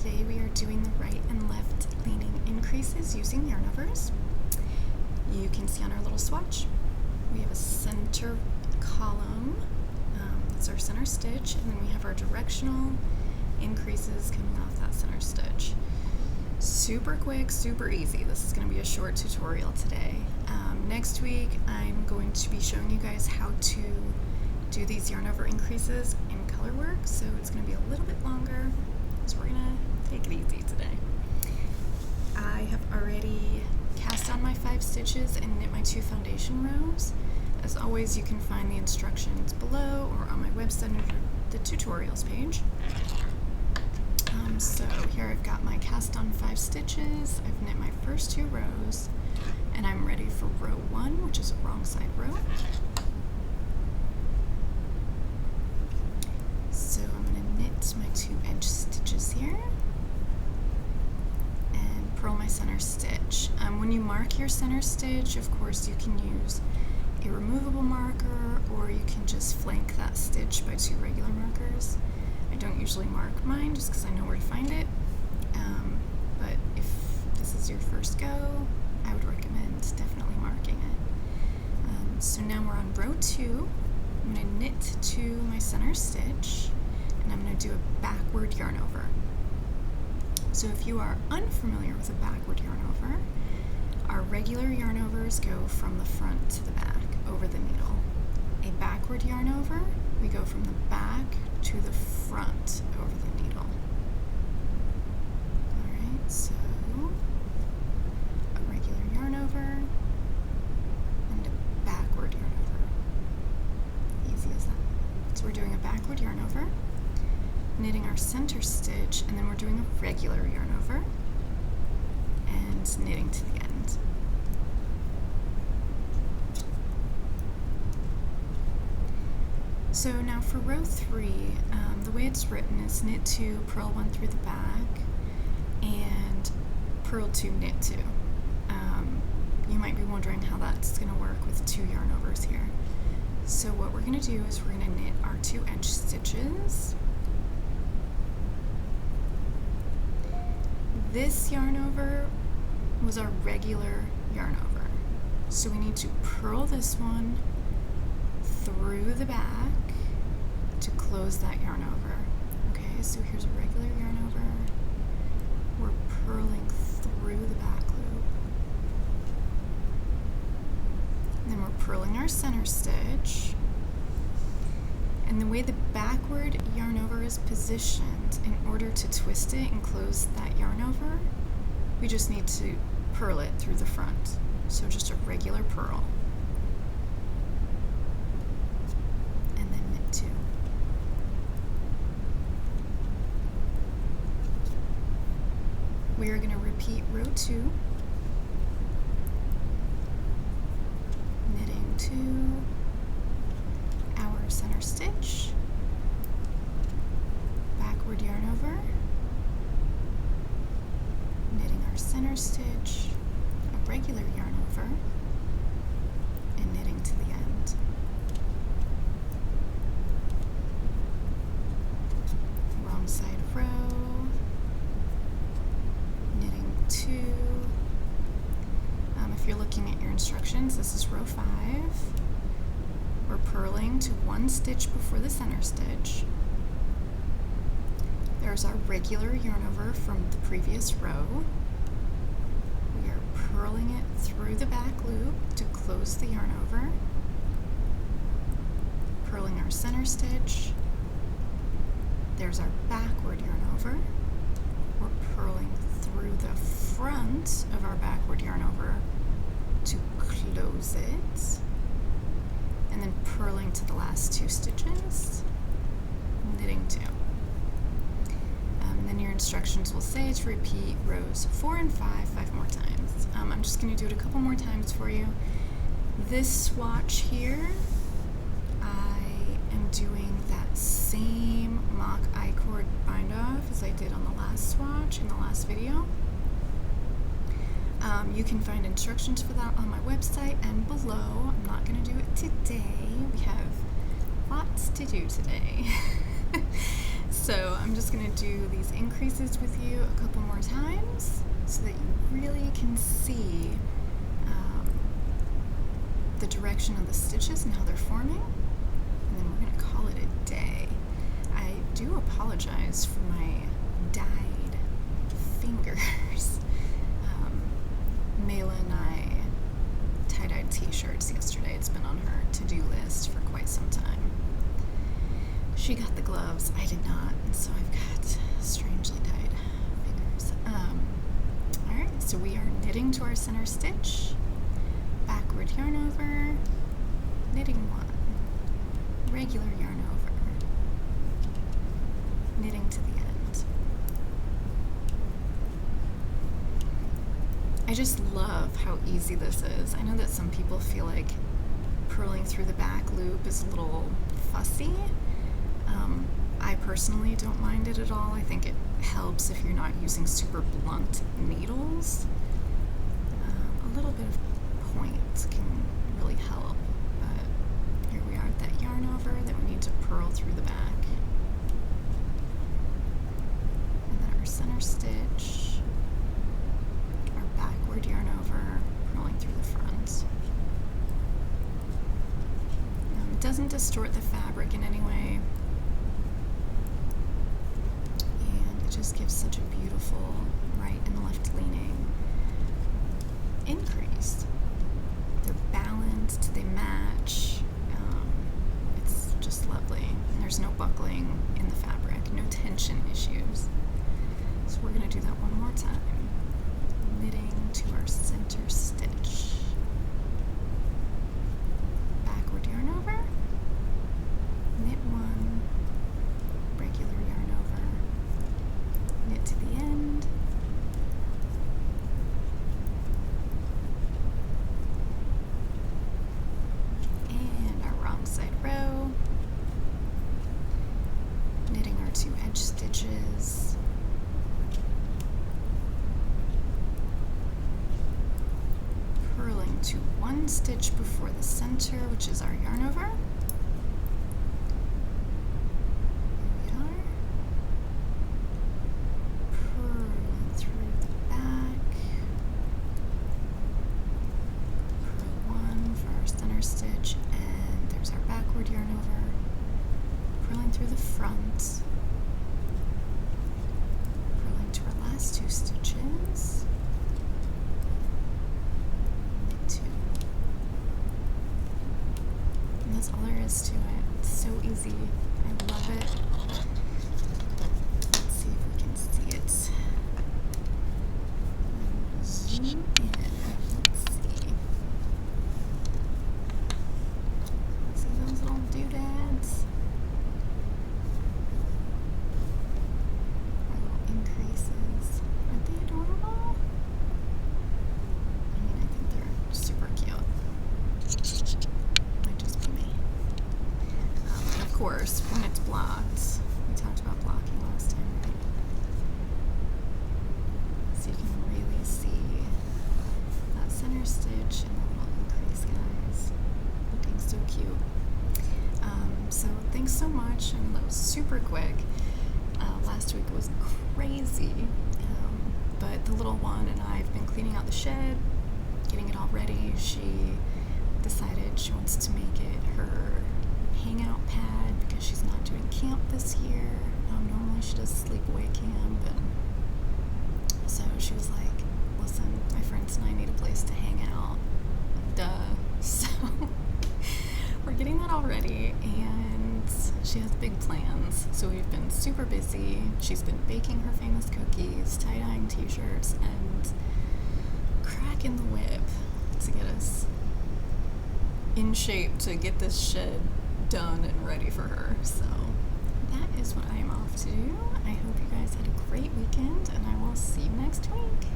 Today we are doing the right and left leaning increases using yarnovers. You can see on our little swatch, we have a center column, that's our center stitch, and then we have our directional increases coming off that center stitch. Super quick, super easy. This is going to be a short tutorial today. Next week I'm going to be showing you guys how to do these yarn over increases in color work, so it's going to be a little bit longer, so we're going to take it easy today. I have already cast on my 5 stitches and knit my 2 foundation rows. As always, you can find the instructions below or on my website under the tutorials page. So here I've got my cast on 5 stitches, I've knit my first 2 rows, and I'm ready for row 1, which is a wrong side row. So I'm going to knit my 2 edge stitches here and purl my center stitch. When you mark your center stitch, of course you can use a removable marker, or you can just flank that stitch by 2 regular markers. I don't usually mark mine just because I know where to find it, but if this is your first go, I would recommend definitely marking it. So now we're on row 2. I'm going to knit to my center stitch, and I'm going to do a backward yarn over. So if you are unfamiliar with a backward yarn over, our regular yarn overs go from the front to the back over the needle. A backward yarn over, we go from the back to the front over the needle. Alright, so a regular yarn over and a backward yarn over. Easy as that. So we're doing a backward yarn over, knitting our center stitch, and then we're doing a regular yarn over and knitting to the end. So now for row 3, the way it's written is knit 2, purl 1 through the back, and purl 2, knit 2. You might be wondering how that's going to work with 2 yarn overs here. So what we're going to do is we're going to knit our 2 edge stitches. This yarn over was our regular yarn over. So we need to purl this one through the back to close that yarn over. Okay, so here's a regular yarn over. We're purling through the back loop. And then we're purling our center stitch. And the way the backward yarn over is positioned, in order to twist it and close that yarn over, we just need to purl it through the front. So just a regular purl. And then knit 2. We are going to repeat row 2, knitting to our center stitch, backward yarn over, knitting our center stitch, a regular yarn over, and knitting to the end. Wrong side row, knitting 2. If you're looking at your instructions, this is row 5. We're purling to 1 stitch before the center stitch. There's our regular yarn over from the previous row. We are purling it through the back loop to close the yarn over. Purling our center stitch. There's our backward yarn over. We're purling through the front of our backward yarn over to close it, and then purling to the last 2 stitches, knitting 2. And then your instructions will say to repeat rows 4 and 5 more times. I'm just going to do it a couple more times for you. This swatch here, I am doing that same mock I-cord bind off as I did on the last swatch in the last video. You can find instructions for that on my website and below. I'm not going to do it today. We have lots to do today. So I'm just going to do these increases with you a couple more times so that you really can see the direction of the stitches and how they're forming, and then we're going to call it a day. I do apologize for my dyed fingers. Mayla and I tie-dyed t-shirts yesterday. It's been on her to-do list for quite some time. She got the gloves, I did not, and so I've got strangely dyed fingers. Alright, so we are knitting to our center stitch, backward yarn over, knitting 1, regular yarn over, knitting to the end. I just love how easy this is. I know that some people feel like purling through the back loop is a little fussy. I personally don't mind it at all. I think it helps if you're not using super blunt needles. A little bit of point can really help, but here we are at that yarn over that we need to purl through the back. And then our center stitch, our backward yarn over, purling through the front. It doesn't distort the fabric in any way. Just gives such a beautiful right and left leaning increase. They're balanced, they match. It's just lovely. And there's no buckling in the fabric, no tension issues. So we're going to do that one more time. Knitting to our center stitch. Backward yarn over. Knit 1. Regular yarn over. Knit to the end, and our wrong side row, knitting our 2 edge stitches, purling to 1 stitch before the center, which is our yarn over. Stitch, and there's our backward yarn over, purling through the front, purling to our last 2 stitches, knit 2, and that's all there is to it. It's so easy. I love it. Let's see if we can see it. Zoom in. Doodads. Our little increases. Aren't they adorable? I mean, I think they're super cute. Might just be me. And of course, when it's blocked, we talked about blocking last time, right? So you can really see that center stitch and the little increase, guys. Looking so cute. So thanks so much, and that was super quick. Last week was crazy, but the little one and I have been cleaning out the shed, getting it all ready. She decided she wants to make it her hangout pad because she's not doing camp this year. Normally she does sleepaway camp, and so she was like, listen, my friends and I need a place to hang out. Duh. So we're getting that all ready, and she has big plans. So we've been super busy. She's been baking her famous cookies, tie-dyeing t-shirts, and cracking the whip to get us in shape to get this shed done and ready for her. So that is what I am off to do. I hope you guys had a great weekend, and I will see you next week.